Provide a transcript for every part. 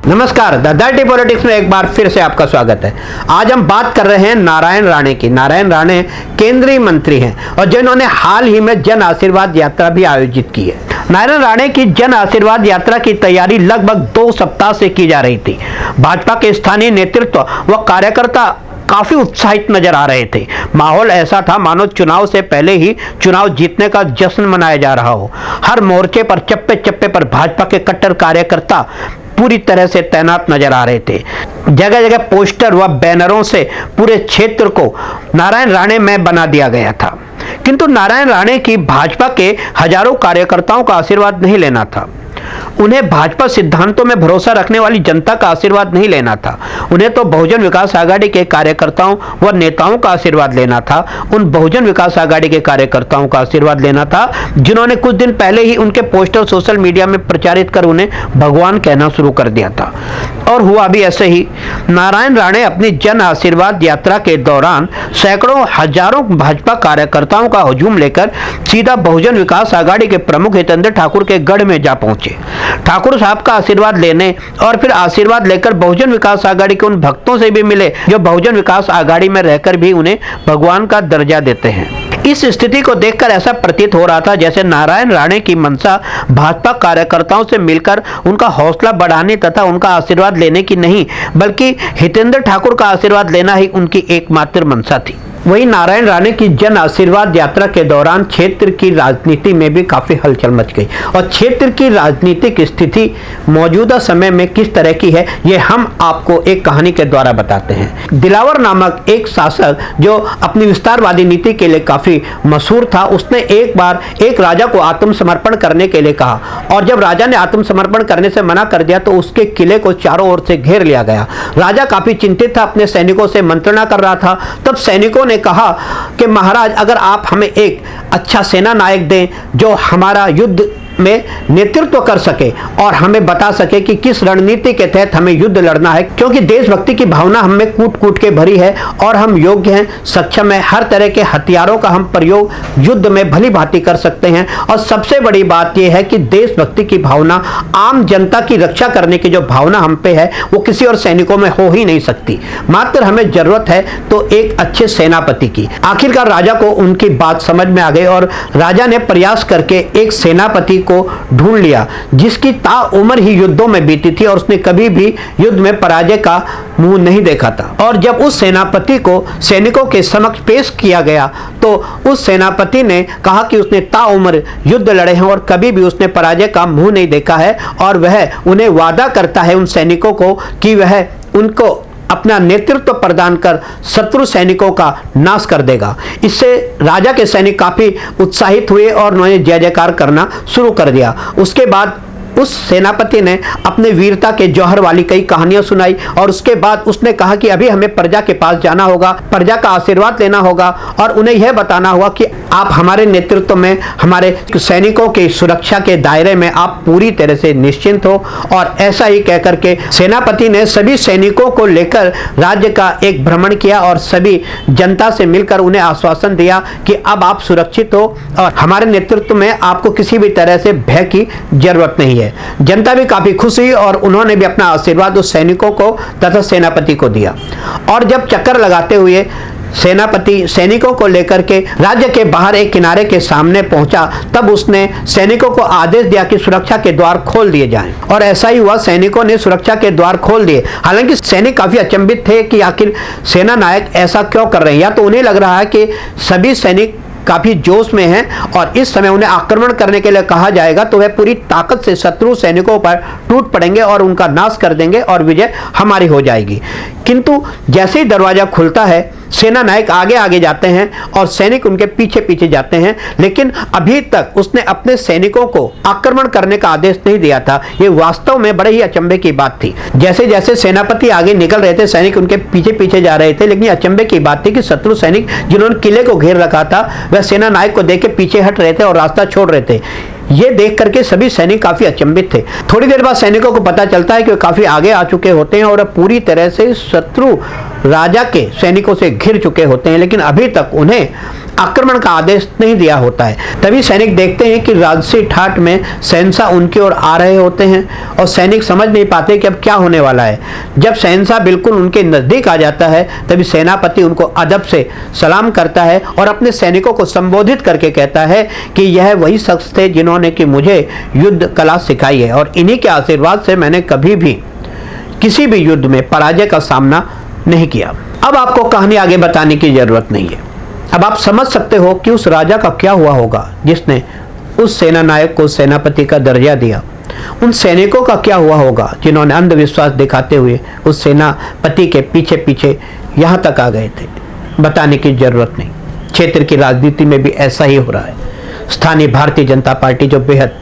नमस्कार, the dirty politics में एक बार फिर से आपका स्वागत है। आज हम बात कर रहे हैं नारायण राणे की। नारायण राणे केंद्रीय मंत्री हैं और जिन्होंने हाल ही में जन आशीर्वाद यात्रा भी आयोजित की है। नारायण राणे की जन आशीर्वाद यात्रा की तैयारी लगभग 2 सप्ताह से की जा रही थी। भाजपा के स्थानीय नेतृत्व व कार्यकर्ता काफी उत्साहित नजर आ रहे थे। माहौल ऐसा था मानो चुनाव से पहले ही चुनाव जीतने का जश्न मनाया जा रहा हो। हर मोर्चे पर चप्पे चप्पे पर भाजपा के कट्टर कार्यकर्ता पूरी तरह से तैनात नजर आ रहे थे। जगह जगह पोस्टर व बैनरों से पूरे क्षेत्र को नारायण राणे में बना दिया गया था। किंतु नारायण राणे की भाजपा के हजारों कार्यकर्ताओं का आशीर्वाद नहीं लेना था। उन्हें भाजपा सिद्धांतों में भरोसा रखने वाली जनता का आशीर्वाद नहीं लेना था। उन्हें तो बहुजन विकास आघाड़ी के कार्यकर्ताओं व नेताओं का आशीर्वाद लेना था। उन बहुजन विकास आघाड़ी के कार्यकर्ताओं का आशीर्वाद लेना था जिन्होंने कुछ दिन पहले ही उनके पोस्टर सोशल मीडिया में प्रचारित कर उन्हें भगवान कहना शुरू कर दिया था। और हुआ भी ऐसे ही। नारायण राणे अपनी जन आशीर्वाद यात्रा के दौरान सैकड़ों हजारों भाजपा कार्यकर्ताओं का हुजूम लेकर सीधा बहुजन विकास आघाड़ी के प्रमुख हितेंद्र ठाकुर के गढ़ में जा पहुंचे। ठाकुर साहब का आशीर्वाद लेने और फिर आशीर्वाद लेकर बहुजन विकास आघाड़ी के उन भक्तों से भी मिले जो बहुजन विकास आघाड़ी में रहकर भी उन्हें भगवान का दर्जा देते हैं। इस स्थिति को देखकर ऐसा प्रतीत हो रहा था जैसे नारायण राणे की मंशा भाजपा कार्यकर्ताओं से मिलकर उनका हौसला बढ़ाने तथा उनका आशीर्वाद लेने की नहीं, बल्कि हितेंद्र ठाकुर का आशीर्वाद लेना ही उनकी एकमात्र मंशा थी। वहीं नारायण राणे की जन आशीर्वाद यात्रा के दौरान क्षेत्र की राजनीति में भी काफी हलचल मच गई और क्षेत्र की राजनीतिक स्थिति मौजूदा समय में किस तरह की है ये हम आपको एक कहानी के द्वारा बताते हैं। दिलावर नामक एक शासक जो अपनी विस्तारवादी नीति के लिए काफी मशहूर था, उसने एक बार एक राजा को आत्मसमर्पण करने के लिए कहा और जब राजा ने आत्मसमर्पण करने से मना कर दिया तो उसके किले को चारों ओर से घेर लिया गया। राजा काफी चिंतित था, अपने सैनिकों से मंत्रणा कर रहा था। तब सैनिकों ने कहा कि महाराज, अगर आप हमें एक अच्छा सेना नायक दें जो हमारा युद्ध में नेतृत्व कर सके और हमें बता सके कि किस रणनीति के तहत हमें युद्ध लड़ना है, क्योंकि देशभक्ति की भावना हमें कूट कूट के भरी है और हम योग्य हैं, सक्षम हैं, हर तरह के हथियारों का हम प्रयोग युद्ध में भली भांति कर सकते हैं। और सबसे बड़ी बात यह है कि देशभक्ति की भावना, आम जनता की रक्षा करने की जो भावना हम पे है वो किसी और सैनिकों में हो ही नहीं सकती। मात्र हमें जरूरत है तो एक अच्छे सेनापति की। आखिरकार राजा को उनकी बात समझ में आ गई और राजा ने प्रयास करके एक सेनापति को ढूंढ लिया जिसकी ताउम्र ही युद्धों में बीती थी और उसने कभी भी युद्ध में पराजय का मुंह नहीं देखा था। और जब उस सेनापति को सैनिकों के समक्ष पेश किया गया तो उस सेनापति ने कहा कि उसने ताउम्र युद्ध लड़े हैं और कभी भी उसने पराजय का मुंह नहीं देखा है और वह उन्हें वादा करता है उन सैनिकों को कि वह उनको अपना नेतृत्व प्रदान कर शत्रु सैनिकों का नाश कर देगा। इससे राजा के सैनिक काफी उत्साहित हुए और उन्होंने जय जयकार करना शुरू कर दिया। उसके बाद उस सेनापति ने अपने वीरता के जौहर वाली कई कहानियां सुनाई और उसके बाद उसने कहा कि अभी हमें प्रजा के पास जाना होगा, प्रजा का आशीर्वाद लेना होगा और उन्हें यह बताना होगा कि आप हमारे नेतृत्व में हमारे सैनिकों की सुरक्षा के दायरे में आप पूरी तरह से निश्चिंत हो। और ऐसा ही कहकर के सेनापति ने सभी सैनिकों को लेकर राज्य का एक भ्रमण किया और सभी जनता से मिलकर उन्हें आश्वासन दिया कि अब आप सुरक्षित हो और हमारे नेतृत्व में आपको किसी भी तरह से भय की जरूरत नहीं है। जनता भी काफी खुश हुई और उन्होंने भी अपना आशीर्वाद उस सैनिकों को तथा सेनापति को दिया। और जब चक्कर लगाते हुए सेनापति सैनिकों को लेकर के राज्य के बाहर एक किनारे के सामने पहुंचा तब उसने सैनिकों को आदेश दिया कि सुरक्षा के द्वार खोल दिए जाएं। और ऐसा ही हुआ, सैनिकों ने सुरक्षा के द्वार खोल दिए। हालांकि सैनिक काफी अचंभित थे कि आखिर सेना नायक ऐसा क्यों कर रहे हैं। या तो उन्हें लग रहा है कि सभी सैनिक काफी जोश में हैं और इस समय उन्हें आक्रमण करने के लिए कहा जाएगा तो वह पूरी ताकत से शत्रु सैनिकों पर टूट पड़ेंगे और उनका नाश कर देंगे और विजय हमारी हो जाएगी। किंतु जैसे ही दरवाजा खुलता है सेना नायक आगे आगे जाते हैं और सैनिक उनके पीछे पीछे जाते हैं, लेकिन अभी तक उसने अपने सैनिकों को आक्रमण करने का आदेश नहीं दिया था। ये वास्तव में बड़े ही अचंभे की बात थी। जैसे जैसे सेनापति आगे निकल रहे थे सैनिक उनके पीछे पीछे जा रहे थे, लेकिन अचंभे की बात थी कि शत्रु सैनिक जिन्होंने किले को घेर रखा था वह सेना नायक को देख के पीछे हट रहे थे और रास्ता छोड़ रहे थे। ये देख करके सभी सैनिक काफी अचंभित थे। थोड़ी देर बाद सैनिकों को पता चलता है कि वे काफी आगे आ चुके होते हैं और पूरी तरह से शत्रु राजा के सैनिकों से घिर चुके होते हैं, लेकिन अभी तक उन्हें आक्रमण का आदेश नहीं दिया होता है। तभी सैनिक देखते हैं कि राजसी ठाठ में शहंशाह उनकी ओर आ रहे होते हैं और सैनिक समझ नहीं पाते कि अब क्या होने वाला है। जब शहंशाह बिल्कुल उनके नजदीक आ जाता है तभी सेनापति उनको अदब से सलाम करता है और अपने सैनिकों को संबोधित करके कहता है कि यह वही शख्स थे जिन्होंने कि मुझे युद्ध कला सिखाई है और इन्हीं के आशीर्वाद से मैंने कभी भी किसी भी युद्ध में पराजय का सामना नहीं किया। अब आपको कहानी आगे बताने की जरूरत नहीं है। अब आप समझ सकते हो कि उस राजा का क्या हुआ होगा जिसने उस सेना नायक को सेनापति का दर्जा दिया। उन सैनिकों का क्या हुआ होगा जिन्होंने अंधविश्वास दिखाते हुए उस सेनापति के पीछे पीछे यहाँ तक आ गए थे। बताने की जरूरत नहीं। क्षेत्र की राजनीति में भी ऐसा ही हो रहा है। स्थानीय भारतीय जनता पार्टी जो बेहद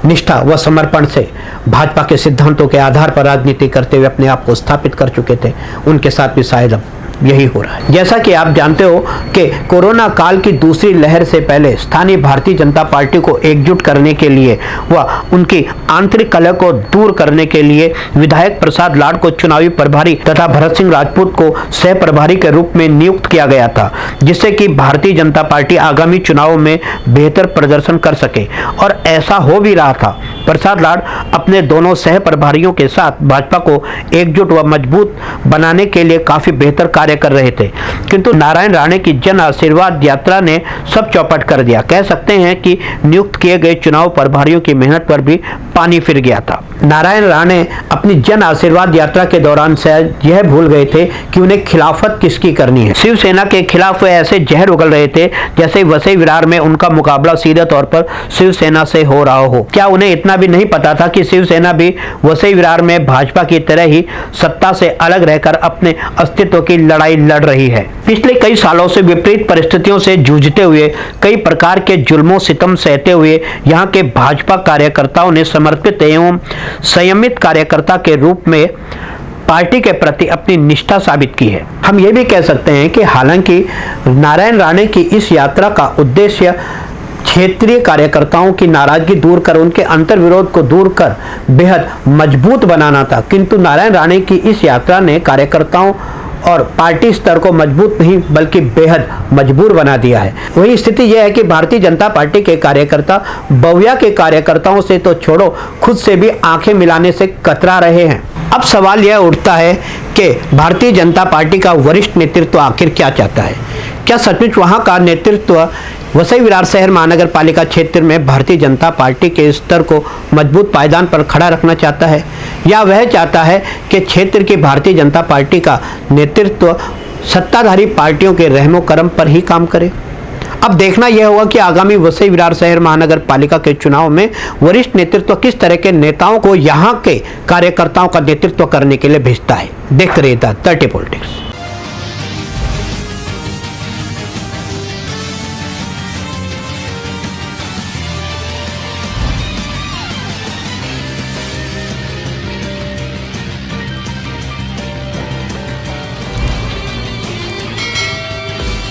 निष्ठा व समर्पण से भाजपा के सिद्धांतों के आधार पर राजनीति करते हुए अपने आप को स्थापित कर चुके थे, उनके साथ भी शायद अब यही हो रहा है। जैसा कि आप जानते हो कि कोरोना काल की दूसरी लहर से पहले स्थानीय भारतीय जनता पार्टी को एकजुट करने के लिए व उनकी आंतरिक कलह को दूर करने के लिए विधायक प्रसाद लाड को चुनावी प्रभारी तथा भरत सिंह राजपूत को सह प्रभारी के रूप में नियुक्त किया गया था, जिससे कि भारतीय जनता पार्टी आगामी चुनावों में बेहतर प्रदर्शन कर सके और ऐसा हो भी रहा था। प्रसाद लाड अपने दोनों सह प्रभारियों के साथ भाजपा को एकजुट व मजबूत बनाने के लिए काफी बेहतर कार्य कर रहे थे, किंतु नारायण राणे की जन आशीर्वाद यात्रा ने सब चौपट कर दिया। कह सकते हैं कि नियुक्त किए गए चुनाव प्रभारियों की मेहनत पर भी पानी फिर गया था। नारायण राणे अपनी जन आशीर्वाद यात्रा के दौरान शायद यह भूल गए थे कि उन्हें खिलाफत किसकी करनी है। शिवसेना के खिलाफ वे ऐसे जहर उगल रहे थे जैसे वसई विरार में उनका मुकाबला सीधे तौर पर शिवसेना से हो रहा हो। क्या उन्हें इतना भी नहीं पता था कि शिवसेना भी वसई विरार में भाजपा की तरह ही सत्ता से अलग रहकर अपने अस्तित्व की लड़ाई लड़ रही है। पिछले कई सालों से विपरीत परिस्थितियों से जूझते हुए, कई प्रकार के जुल्मों सितम सहते हुए यहाँ के भाजपा कार्यकर्ताओं ने समर्पित एवं संयमित कार्यकर्ता के रूप में पार्टी के प्रति अपनी निष्ठा साबित की है। हम ये भी कह सकते हैं कि हालांकि नारायण राणे की इस यात्रा का उद्देश्य क्षेत्रीय कार्यकर्ताओं की नाराजगी दूर कर उनके अंतर्विरोध को दूर कर बेहद मजबूत बनाना था, किंतु नारायण राणे की इस यात्रा ने कार्यकर्ताओं और पार्टी स्तर को मजबूत नहीं बल्कि बेहद मजबूर बना दिया है। वही स्थिति यह है कि भारतीय जनता पार्टी के कार्यकर्ता बविया के कार्यकर्ताओं से तो छोड़ो, खुद से भी आंखें मिलाने से कतरा रहे हैं। अब सवाल यह उठता है कि भारतीय जनता पार्टी का वरिष्ठ नेतृत्व आखिर क्या चाहता है। क्या सचमुच वहां का नेतृत्व वसई विरार शहर महानगर पालिका क्षेत्र में भारतीय जनता पार्टी के स्तर को मजबूत पायदान पर खड़ा रखना चाहता है, या वह चाहता है कि क्षेत्र की भारतीय जनता पार्टी का नेतृत्व सत्ताधारी पार्टियों के रहमो करम पर ही काम करे। अब देखना यह होगा कि आगामी वसई विरार शहर महानगर पालिका के चुनाव में वरिष्ठ नेतृत्व किस तरह के नेताओं को यहाँ के कार्यकर्ताओं का नेतृत्व करने के लिए भेजता है। देखते रहिए द 30 पॉलिटिक्स।